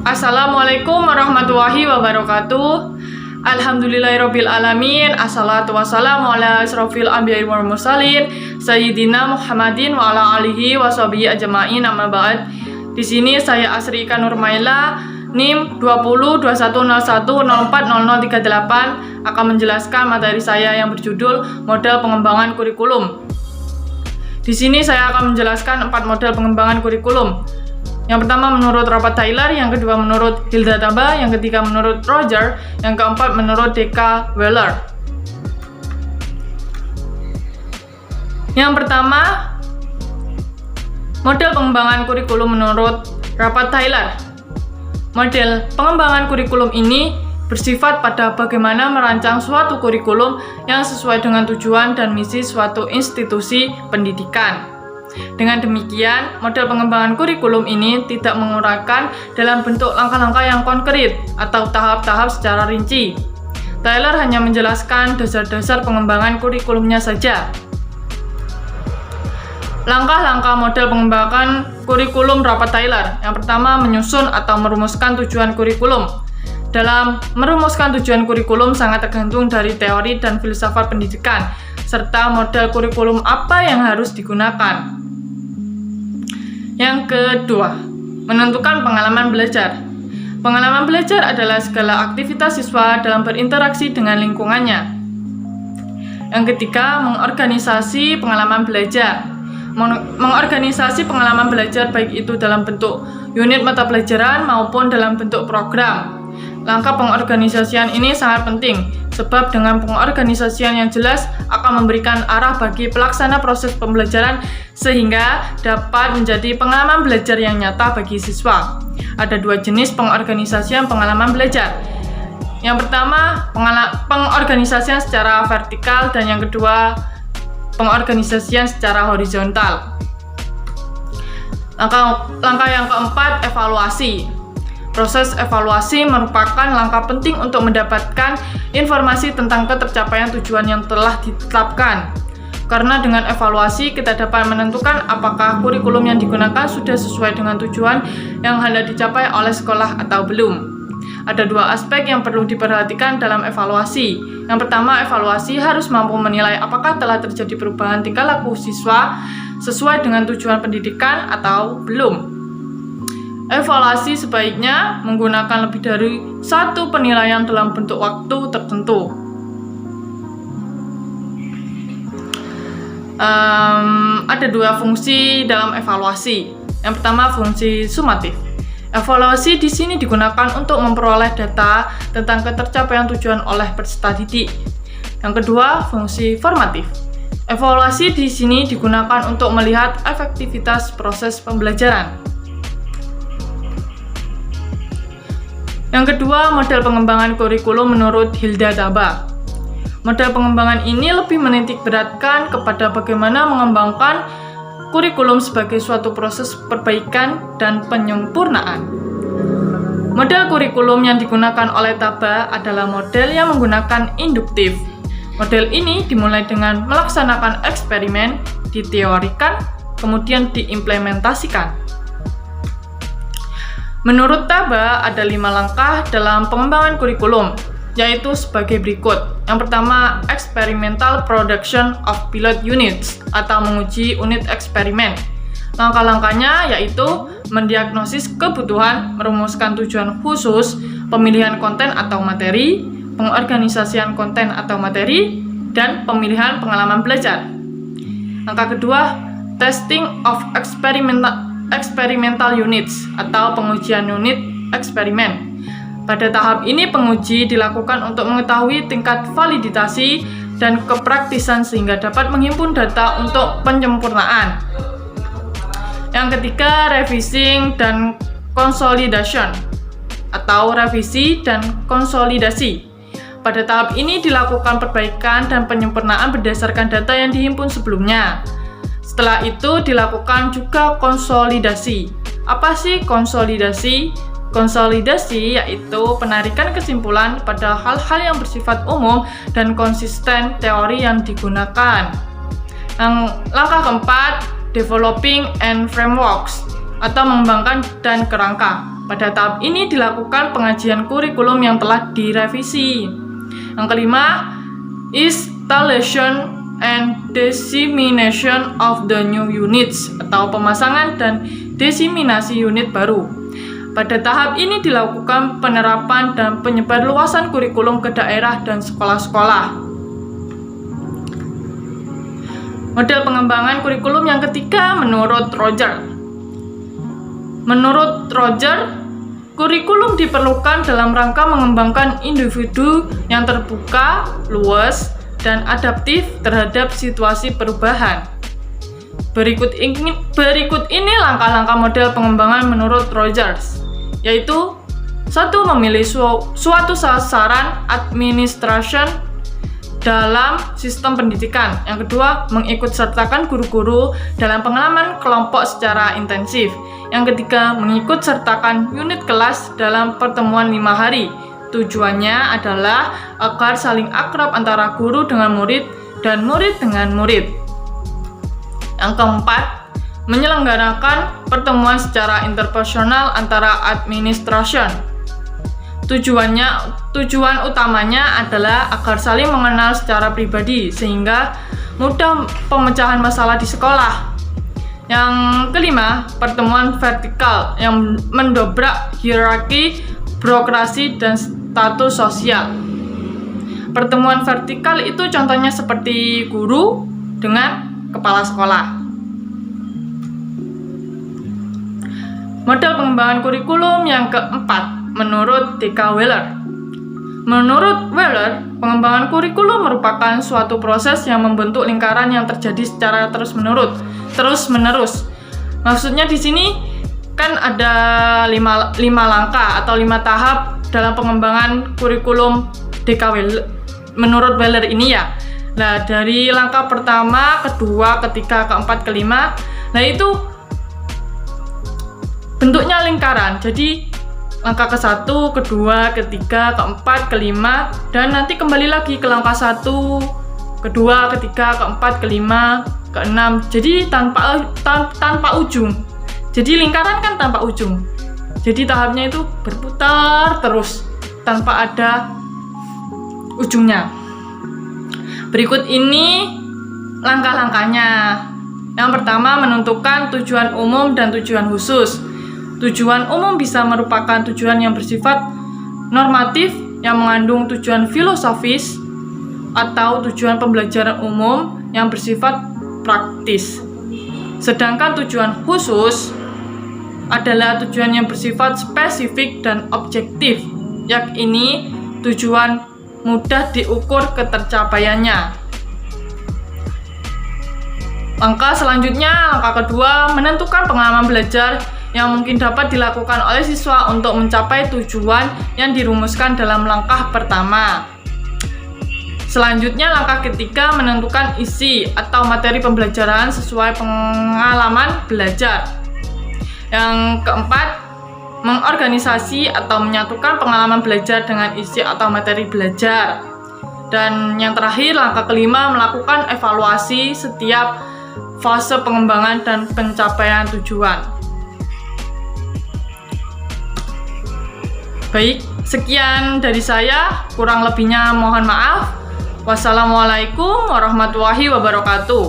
Assalamualaikum warahmatullahi wabarakatuh. Alhamdulillahirabbil alamin. Assalatu wassalamu ala asrofil anbiya'i wal mursalin sayyidina Muhammadin wa ala alihi washabihi ajmain, amma ba'd. Di sini saya Asri Ika Nurmaila, NIM 202101040038 akan menjelaskan materi saya yang berjudul Model Pengembangan Kurikulum. Di sini saya akan menjelaskan 4 model pengembangan kurikulum. Yang pertama menurut Robert Taylor, yang kedua menurut Hilda Taba, yang ketiga menurut Roger, yang keempat menurut D.K. Weller. Yang pertama, model pengembangan kurikulum menurut Robert Taylor. Model pengembangan kurikulum ini bersifat pada bagaimana merancang suatu kurikulum yang sesuai dengan tujuan dan misi suatu institusi pendidikan. Dengan demikian, model pengembangan kurikulum ini tidak menguraikan dalam bentuk langkah-langkah yang konkret atau tahap-tahap secara rinci. Taylor hanya menjelaskan dasar-dasar pengembangan kurikulumnya saja. Langkah-langkah model pengembangan kurikulum Robert Taylor. Yang pertama, menyusun atau merumuskan tujuan kurikulum. Dalam merumuskan tujuan kurikulum sangat tergantung dari teori dan filsafat pendidikan, serta model kurikulum apa yang harus digunakan. Yang kedua, menentukan pengalaman belajar. Pengalaman belajar adalah segala aktivitas siswa dalam berinteraksi dengan lingkungannya. Yang ketiga, mengorganisasi pengalaman belajar. Mengorganisasi pengalaman belajar baik itu dalam bentuk unit mata pelajaran maupun dalam bentuk program. Langkah pengorganisasian ini sangat penting, sebab dengan pengorganisasian yang jelas akan memberikan arah bagi pelaksana proses pembelajaran sehingga dapat menjadi pengalaman belajar yang nyata bagi siswa. Ada 2 jenis pengorganisasian pengalaman belajar. Yang pertama, pengorganisasian secara vertikal, dan yang kedua, pengorganisasian secara horizontal. Langkah yang keempat, evaluasi. Proses evaluasi merupakan langkah penting untuk mendapatkan informasi tentang ketercapaian tujuan yang telah ditetapkan. Karena dengan evaluasi kita dapat menentukan apakah kurikulum yang digunakan sudah sesuai dengan tujuan yang hendak dicapai oleh sekolah atau belum. Ada 2 aspek yang perlu diperhatikan dalam evaluasi. Yang pertama, evaluasi harus mampu menilai apakah telah terjadi perubahan tingkah laku siswa sesuai dengan tujuan pendidikan atau belum. Evaluasi sebaiknya menggunakan lebih dari 1 penilaian dalam bentuk waktu tertentu. Ada 2 fungsi dalam evaluasi. Yang pertama, fungsi sumatif. Evaluasi di sini digunakan untuk memperoleh data tentang ketercapaian tujuan oleh peserta didik. Yang kedua, fungsi formatif. Evaluasi di sini digunakan untuk melihat efektivitas proses pembelajaran. Yang kedua, model pengembangan kurikulum menurut Hilda Taba. Model pengembangan ini lebih menitik beratkan kepada bagaimana mengembangkan kurikulum sebagai suatu proses perbaikan dan penyempurnaan. Model kurikulum yang digunakan oleh Taba adalah model yang menggunakan induktif. Model ini dimulai dengan melaksanakan eksperimen, diteorikan, kemudian diimplementasikan. Menurut Taba, ada 5 langkah dalam pengembangan kurikulum, yaitu sebagai berikut. Yang pertama, experimental production of pilot units, atau menguji unit eksperimen. Langkah-langkahnya yaitu mendiagnosis kebutuhan, merumuskan tujuan khusus, pemilihan konten atau materi, pengorganisasian konten atau materi, dan pemilihan pengalaman belajar. Langkah kedua, testing of experimental units atau pengujian unit eksperimen. Pada tahap ini penguji dilakukan untuk mengetahui tingkat validasi dan kepraktisan sehingga dapat menghimpun data untuk penyempurnaan. Yang ketiga, revising dan consolidation atau revisi dan konsolidasi. Pada tahap ini dilakukan perbaikan dan penyempurnaan berdasarkan data yang dihimpun sebelumnya. Setelah itu dilakukan juga konsolidasi. Apa sih konsolidasi? Konsolidasi yaitu penarikan kesimpulan pada hal-hal yang bersifat umum dan konsisten teori yang digunakan. Langkah keempat, developing and frameworks atau mengembangkan dan kerangka. Pada tahap ini dilakukan pengajian kurikulum yang telah direvisi. Yang kelima, installation and dissemination of the new units atau pemasangan dan diseminasi unit baru. Pada tahap ini dilakukan penerapan dan penyebarluasan kurikulum ke daerah dan sekolah-sekolah. Model pengembangan kurikulum yang ketiga menurut Roger. Menurut Roger, kurikulum diperlukan dalam rangka mengembangkan individu yang terbuka, luas, dan adaptif terhadap situasi perubahan. Berikut ini langkah-langkah model pengembangan menurut Rogers, yaitu 1. Memilih suatu sasaran administration dalam sistem pendidikan. Yang kedua, mengikutsertakan guru-guru dalam pengalaman kelompok secara intensif. Yang ketiga, mengikutsertakan unit kelas dalam pertemuan 5 hari. Tujuannya adalah agar saling akrab antara guru dengan murid dan murid dengan murid. Yang keempat, menyelenggarakan pertemuan secara interpersonal antara administration. Tujuan utamanya adalah agar saling mengenal secara pribadi sehingga mudah pemecahan masalah di sekolah. Yang kelima, pertemuan vertikal yang mendobrak hierarki, birokrasi, dan status sosial. Pertemuan vertikal itu contohnya seperti guru dengan kepala sekolah. Model pengembangan kurikulum yang keempat menurut D.K. Weller. Menurut Weller, pengembangan kurikulum merupakan suatu proses yang membentuk lingkaran yang terjadi secara terus-menerus. Maksudnya di sini kan ada 5 langkah atau 5 tahap dalam pengembangan kurikulum D.K. Weller. Menurut Weller ini ya. Nah, dari langkah pertama, kedua, ketiga, keempat, kelima, nah itu bentuknya lingkaran. Jadi langkah ke-1, kedua, ketiga, keempat, kelima, dan nanti kembali lagi ke langkah 1, kedua, ketiga, keempat, kelima, keenam. Jadi tanpa ujung. Jadi lingkaran kan tanpa ujung. Jadi tahapnya itu berputar terus tanpa ada ujungnya. Berikut ini langkah-langkahnya. Yang pertama, menentukan tujuan umum dan tujuan khusus. Tujuan umum bisa merupakan tujuan yang bersifat normatif yang mengandung tujuan filosofis atau tujuan pembelajaran umum yang bersifat praktis. Sedangkan tujuan khusus adalah tujuan yang bersifat spesifik dan objektif, yakni tujuan mudah diukur ketercapaiannya. Langkah selanjutnya, langkah kedua, menentukan pengalaman belajar yang mungkin dapat dilakukan oleh siswa untuk mencapai tujuan yang dirumuskan dalam langkah pertama. Selanjutnya, langkah ketiga, menentukan isi atau materi pembelajaran sesuai pengalaman belajar. Yang keempat, mengorganisasi atau menyatukan pengalaman belajar dengan isi atau materi belajar. Dan yang terakhir, langkah kelima, melakukan evaluasi setiap fase pengembangan dan pencapaian tujuan. Baik, sekian dari saya, kurang lebihnya mohon maaf. Wassalamualaikum warahmatullahi wabarakatuh.